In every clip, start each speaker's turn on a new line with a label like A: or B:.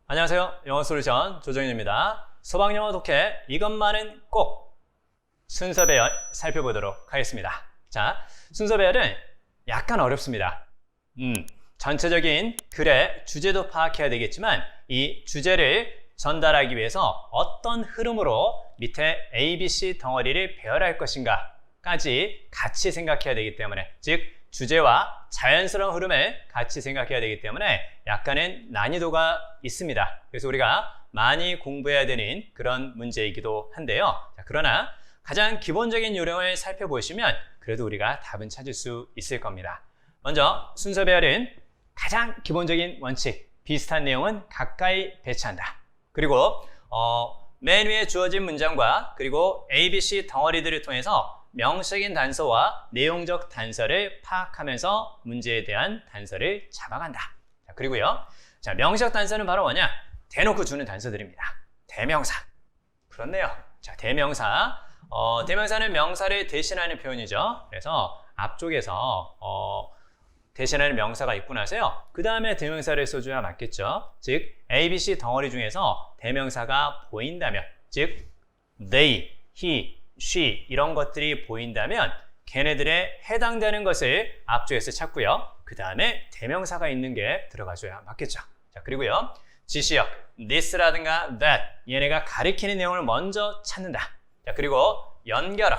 A: 안녕하세요. 영어솔루션 조정현입니다. 소방영어 독해 이것만은 꼭 순서 배열 살펴보도록 하겠습니다. 자, 순서 배열은 약간 어렵습니다. 전체적인 글의 주제도 파악해야 되겠지만 이 주제를 전달하기 위해서 어떤 흐름으로 밑에 ABC 덩어리를 배열할 것인가까지 같이 생각해야 되기 때문에, 즉 주제와 자연스러운 흐름을 같이 생각해야 되기 때문에 약간의 난이도가 있습니다. 그래서 우리가 많이 공부해야 되는 그런 문제이기도 한데요. 자, 그러나 가장 기본적인 요령을 살펴보시면 그래도 우리가 답은 찾을 수 있을 겁니다. 먼저 순서 배열은 가장 기본적인 원칙, 비슷한 내용은 가까이 배치한다. 그리고 맨 위에 주어진 문장과 그리고 ABC 덩어리들을 통해서 명식인 단서와 내용적 단서를 파악하면서 문제에 대한 단서를 잡아간다. 자, 그리고요. 자, 명식 단서는 바로 뭐냐? 대놓고 주는 단서들입니다. 대명사. 그렇네요. 자, 대명사. 대명사는 명사를 대신하는 표현이죠. 그래서 앞쪽에서 대신하는 명사가 있고 나서요. 그 다음에 대명사를 써줘야 맞겠죠. 즉, ABC 덩어리 중에서 대명사가 보인다면, 즉, they, he, she 이런 것들이 보인다면 걔네들에 해당되는 것을 앞쪽에서 찾고요. 그 다음에 대명사가 있는 게 들어가줘야 맞겠죠. 자, 그리고요. 지시역, this라든가 that 얘네가 가리키는 내용을 먼저 찾는다. 자, 그리고 연결어,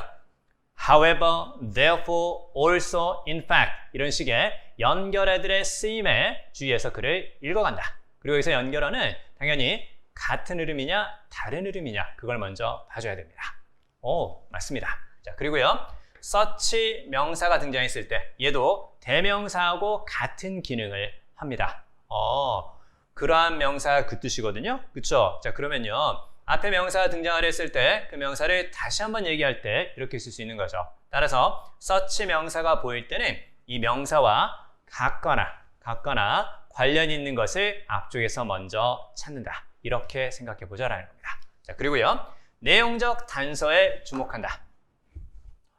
A: however, therefore, also, in fact 이런 식의 연결어들의 쓰임에 주의해서 글을 읽어간다. 그리고 여기서 연결어는 당연히 같은 흐름이냐 다른 흐름이냐 그걸 먼저 봐줘야 됩니다. 오, 맞습니다. 자, 그리고요. such 명사가 등장했을 때 얘도 대명사하고 같은 기능을 합니다. 그러한 명사 그 뜻이거든요. 그쵸? 자, 그러면요. 앞에 명사가 등장을 했을 때 그 명사를 다시 한번 얘기할 때 이렇게 쓸 수 있는 거죠. 따라서 such 명사가 보일 때는 이 명사와 같거나 관련 있는 것을 앞쪽에서 먼저 찾는다. 이렇게 생각해 보자라는 겁니다. 자, 그리고요. 내용적 단서에 주목한다.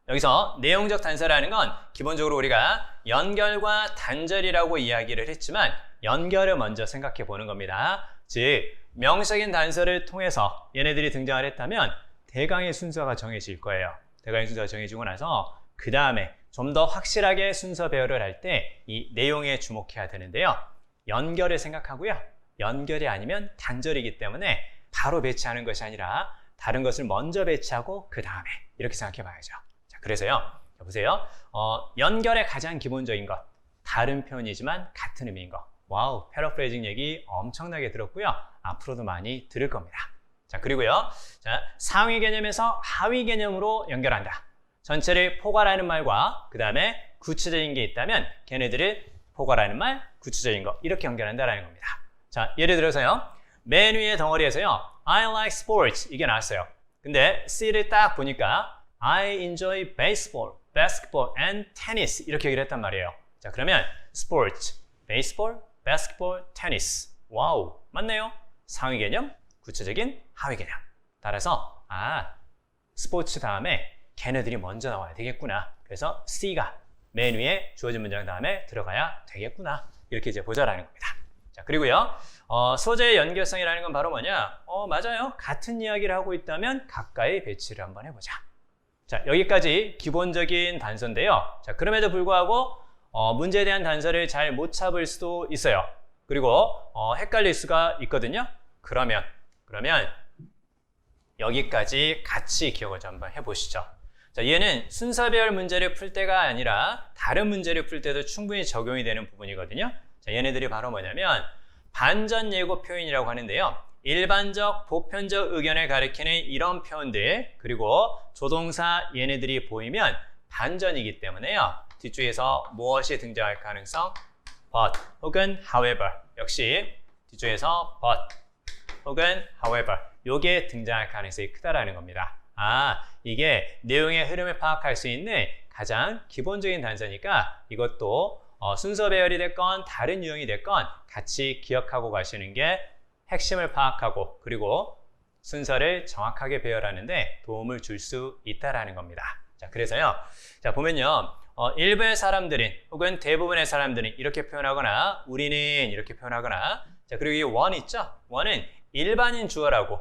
A: 여기서 내용적 단서라는 건 기본적으로 우리가 연결과 단절이라고 이야기를 했지만 연결을 먼저 생각해 보는 겁니다. 즉, 명식인 단서를 통해서 얘네들이 등장을 했다면 대강의 순서가 정해질 거예요. 대강의 순서가 정해지고 나서 그 다음에 좀 더 확실하게 순서 배열을 할 때 이 내용에 주목해야 되는데요. 연결을 생각하고요. 연결이 아니면 단절이기 때문에 바로 배치하는 것이 아니라 다른 것을 먼저 배치하고 그 다음에 이렇게 생각해 봐야죠. 자, 그래서요. 자, 보세요. 연결의 가장 기본적인 것. 다른 표현이지만 같은 의미인 것. 와우, 패러프레이징 얘기 엄청나게 들었고요. 앞으로도 많이 들을 겁니다. 자, 그리고요. 자, 상위 개념에서 하위 개념으로 연결한다. 전체를 포괄하는 말과 그 다음에 구체적인 게 있다면 걔네들을 포괄하는 말, 구체적인 거 이렇게 연결한다라는 겁니다. 자, 예를 들어서요. 맨 위의 덩어리에서요. I like sports 이게 나왔어요. 근데 C를 딱 보니까 I enjoy baseball, basketball and tennis 이렇게 얘기를 했단 말이에요. 자, 그러면 sports, baseball, basketball, tennis. 와우, 맞네요. 상위 개념, 구체적인 하위 개념. 따라서 스포츠 다음에 걔네들이 먼저 나와야 되겠구나. 그래서 C가 맨 위에 주어진 문장 다음에 들어가야 되겠구나. 이렇게 이제 보자라는 겁니다. 자, 그리고요. 소재의 연결성이라는 건 바로 뭐냐? 맞아요. 같은 이야기를 하고 있다면 가까이 배치를 한번 해보자. 자, 여기까지 기본적인 단서인데요. 자, 그럼에도 불구하고 문제에 대한 단서를 잘 못 잡을 수도 있어요. 그리고 헷갈릴 수가 있거든요. 그러면 여기까지 같이 기억을 좀 한번 해보시죠. 자, 얘는 순서배열 문제를 풀 때가 아니라 다른 문제를 풀 때도 충분히 적용이 되는 부분이거든요. 자, 얘네들이 바로 뭐냐면 반전 예고 표현이라고 하는데요. 일반적, 보편적 의견을 가리키는 이런 표현들 그리고 조동사 얘네들이 보이면 반전이기 때문에요. 뒤쪽에서 무엇이 등장할 가능성? but 혹은 however 역시 뒤쪽에서 but 혹은 however 요게 등장할 가능성이 크다라는 겁니다. 이게 내용의 흐름을 파악할 수 있는 가장 기본적인 단서니까 이것도 순서 배열이 됐건 다른 유형이 됐건 같이 기억하고 가시는 게 핵심을 파악하고 그리고 순서를 정확하게 배열하는데 도움을 줄 수 있다라는 겁니다. 자, 그래서요. 자, 보면요. 일부의 사람들은 혹은 대부분의 사람들은 이렇게 표현하거나 우리는 이렇게 표현하거나 자, 그리고 이 one 있죠? one은 일반인 주어라고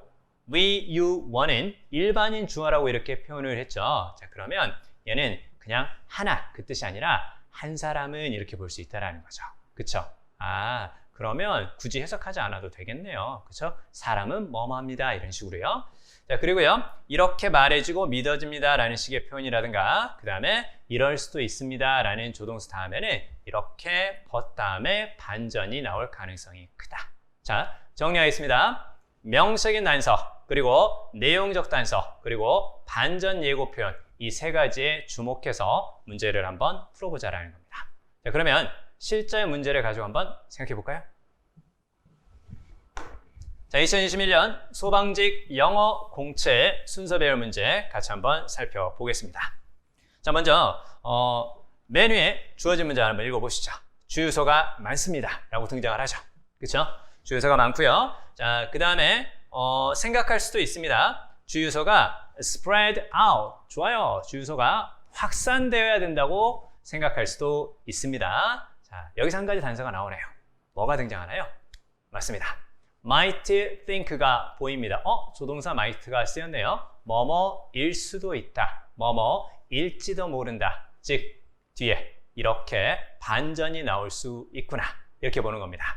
A: we, you, one은 일반인 주어라고 이렇게 표현을 했죠. 자, 그러면 얘는 그냥 하나 그 뜻이 아니라 한 사람은 이렇게 볼 수 있다라는 거죠. 그쵸? 아, 그러면 굳이 해석하지 않아도 되겠네요. 그쵸? 사람은 뭐뭐합니다. 이런 식으로요. 자, 그리고요. 이렇게 말해주고 믿어집니다. 라는 식의 표현이라든가 그 다음에 이럴 수도 있습니다. 라는 조동사 다음에는 이렇게 but 다음에 반전이 나올 가능성이 크다. 자, 정리하겠습니다. 명사적인 단서, 그리고 내용적 단서, 그리고 반전 예고 표현 이 세 가지에 주목해서 문제를 한번 풀어보자라는 겁니다. 자, 그러면 실제 문제를 가지고 한번 생각해 볼까요? 자, 2021년 소방직 영어 공채 순서 배열 문제 같이 한번 살펴보겠습니다. 자, 먼저 맨 위에 주어진 문제 한번 읽어보시죠. 주유소가 많습니다. 라고 등장을 하죠. 그렇죠? 주유소가 많고요. 자, 그 다음에 생각할 수도 있습니다. 주유소가 spread out. 좋아요. 주유소가 확산되어야 된다고 생각할 수도 있습니다. 자, 여기서 한 가지 단서가 나오네요. 뭐가 등장하나요? 맞습니다. might think가 보입니다. 조동사 might가 쓰였네요. 뭐뭐일 수도 있다. 뭐뭐일지도 모른다. 즉 뒤에 이렇게 반전이 나올 수 있구나. 이렇게 보는 겁니다.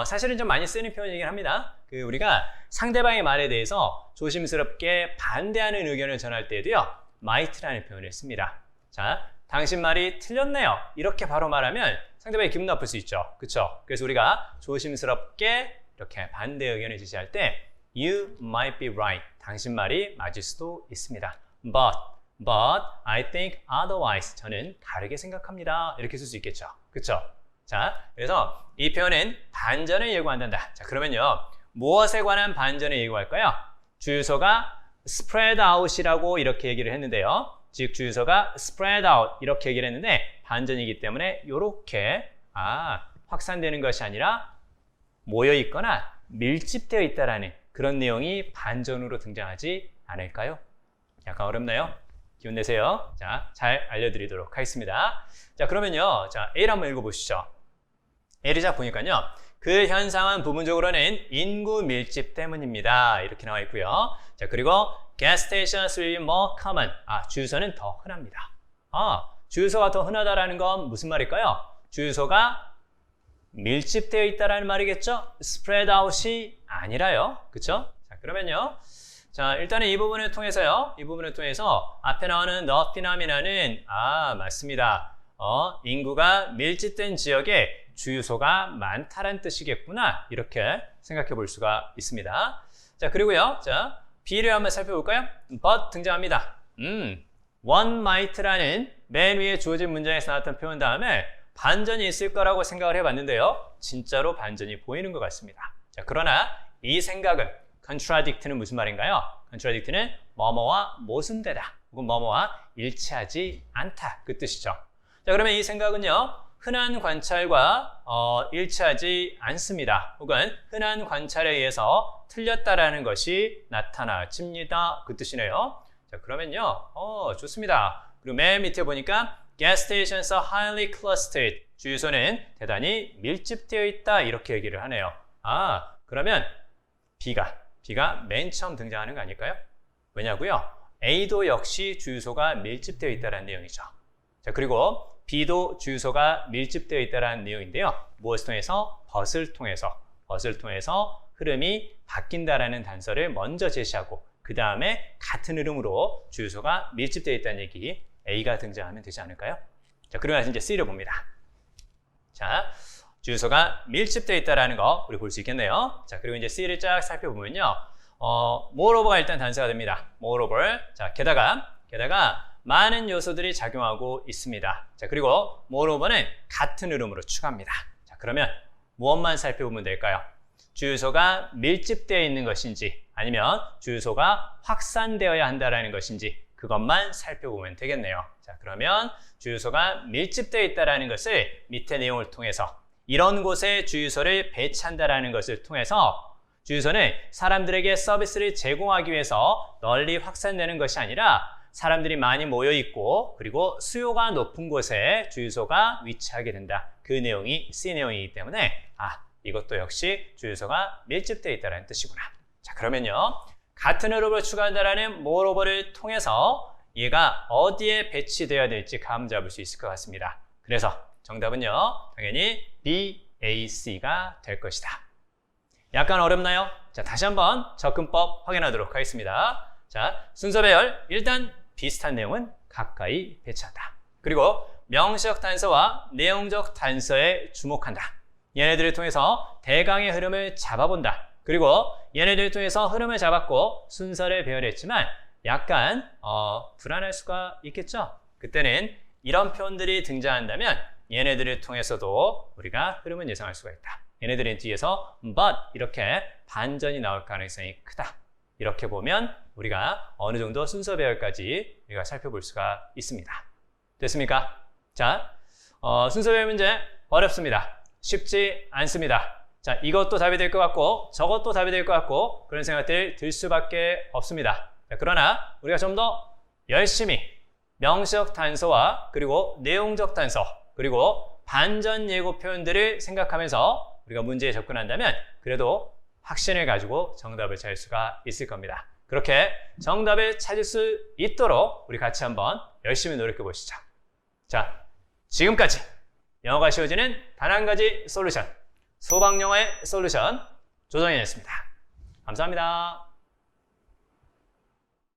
A: 사실은 좀 많이 쓰는 표현이긴 합니다. 우리가 상대방의 말에 대해서 조심스럽게 반대하는 의견을 전할 때에도요, might라는 표현을 씁니다. 자, 당신 말이 틀렸네요. 이렇게 바로 말하면 상대방이 기분 나쁠 수 있죠. 그렇죠? 그래서 우리가 조심스럽게 이렇게 반대 의견을 제시할 때 You might be right. 당신 말이 맞을 수도 있습니다. But I think otherwise. 저는 다르게 생각합니다. 이렇게 쓸 수 있겠죠. 그렇죠? 자, 그래서 이 표현은 반전을 예고한단다. 자, 그러면요. 무엇에 관한 반전을 예고할까요? 주유소가 spread out이라고 이렇게 얘기를 했는데요. 즉 주유소가 spread out 이렇게 얘기를 했는데 반전이기 때문에 이렇게 확산되는 것이 아니라 모여 있거나 밀집되어 있다라는 그런 내용이 반전으로 등장하지 않을까요? 약간 어렵나요? 기운 내세요. 자, 잘 알려드리도록 하겠습니다. 자, 그러면요. 자, A를 한번 읽어보시죠. A를 자 보니까요. 그 현상은 부분적으로는 인구 밀집 때문입니다. 이렇게 나와 있고요. 자, 그리고 gas stations will be more common. 주유소는 더 흔합니다. 주유소가 더 흔하다라는 건 무슨 말일까요? 주유소가 밀집되어 있다라는 말이겠죠? spread out이 아니라요. 그쵸? 자, 그러면요. 자, 일단은 이 부분을 통해서요. 이 부분을 통해서 앞에 나오는 the phenomenon은 맞습니다. 인구가 밀집된 지역에 주유소가 많다란 뜻이겠구나. 이렇게 생각해 볼 수가 있습니다. 자, 그리고요. 자, B를 한번 살펴볼까요? but 등장합니다. one might라는 맨 위에 주어진 문장에서 나왔던 표현 다음에 반전이 있을 거라고 생각을 해봤는데요. 진짜로 반전이 보이는 것 같습니다. 자, 그러나 이 생각은 contradict는 무슨 말인가요? contradict는 뭐뭐와 모순되다. 혹은 뭐뭐와 일치하지 않다. 그 뜻이죠. 자, 그러면 이 생각은요. 흔한 관찰과 일치하지 않습니다. 혹은 흔한 관찰에 의해서 틀렸다라는 것이 나타나집니다. 그 뜻이네요. 자, 그러면요. 좋습니다. 그리고 맨 밑에 보니까 gas stations are highly clustered. 주유소는 대단히 밀집되어 있다. 이렇게 얘기를 하네요. 그러면 B가 맨 처음 등장하는 거 아닐까요? 왜냐고요? A도 역시 주유소가 밀집되어 있다는 내용이죠. 자, 그리고 B도 주유소가 밀집되어 있다는 내용인데요. 무엇을 통해서? but을 통해서 흐름이 바뀐다라는 단서를 먼저 제시하고 그 다음에 같은 흐름으로 주유소가 밀집되어 있다는 얘기 A가 등장하면 되지 않을까요? 자, 그러고 나서 이제 C를 봅니다. 자, 주유소가 밀집되어 있다는 거 우리 볼 수 있겠네요. 자, 그리고 이제 C를 쫙 살펴보면요. moreover가 일단 단서가 됩니다. moreover. 자, 게다가 많은 요소들이 작용하고 있습니다. 자, 그리고 moreover는 같은 흐름으로 추가합니다. 자, 그러면 무엇만 살펴보면 될까요? 주유소가 밀집되어 있는 것인지 아니면 주유소가 확산되어야 한다는 것인지 그것만 살펴보면 되겠네요. 자, 그러면 주유소가 밀집되어 있다는 것을 밑에 내용을 통해서 이런 곳에 주유소를 배치한다는 것을 통해서 주유소는 사람들에게 서비스를 제공하기 위해서 널리 확산되는 것이 아니라 사람들이 많이 모여 있고 그리고 수요가 높은 곳에 주유소가 위치하게 된다. 그 내용이 C 내용이기 때문에 이것도 역시 주유소가 밀집되어 있다는 뜻이구나. 자, 그러면요. 같은 흐름을 추가한다라는 moreover를 통해서 얘가 어디에 배치되어야 될지 감 잡을 수 있을 것 같습니다. 그래서 정답은요. 당연히 BAC가 될 것이다. 약간 어렵나요? 자, 다시 한번 접근법 확인하도록 하겠습니다. 자, 순서 배열. 일단 비슷한 내용은 가까이 배치한다. 그리고 명시적 단서와 내용적 단서에 주목한다. 얘네들을 통해서 대강의 흐름을 잡아본다. 그리고 얘네들을 통해서 흐름을 잡았고 순서를 배열했지만 약간 불안할 수가 있겠죠? 그때는 이런 표현들이 등장한다면 얘네들을 통해서도 우리가 흐름을 예상할 수가 있다. 얘네들은 뒤에서 but 이렇게 반전이 나올 가능성이 크다. 이렇게 보면 우리가 어느 정도 순서 배열까지 우리가 살펴볼 수가 있습니다. 됐습니까? 자, 순서 배열 문제 어렵습니다. 쉽지 않습니다. 자, 이것도 답이 될 것 같고 저것도 답이 될 것 같고 그런 생각들 들 수밖에 없습니다. 자, 그러나 우리가 좀 더 열심히 명시적 단서와 그리고 내용적 단서 그리고 반전 예고 표현들을 생각하면서 우리가 문제에 접근한다면 그래도 확신을 가지고 정답을 찾을 수가 있을 겁니다. 그렇게 정답을 찾을 수 있도록 우리 같이 한번 열심히 노력해 보시죠. 자, 지금까지 영어가 쉬워지는 단 한 가지 솔루션, 소방영어의 솔루션 조정현이었습니다. 감사합니다.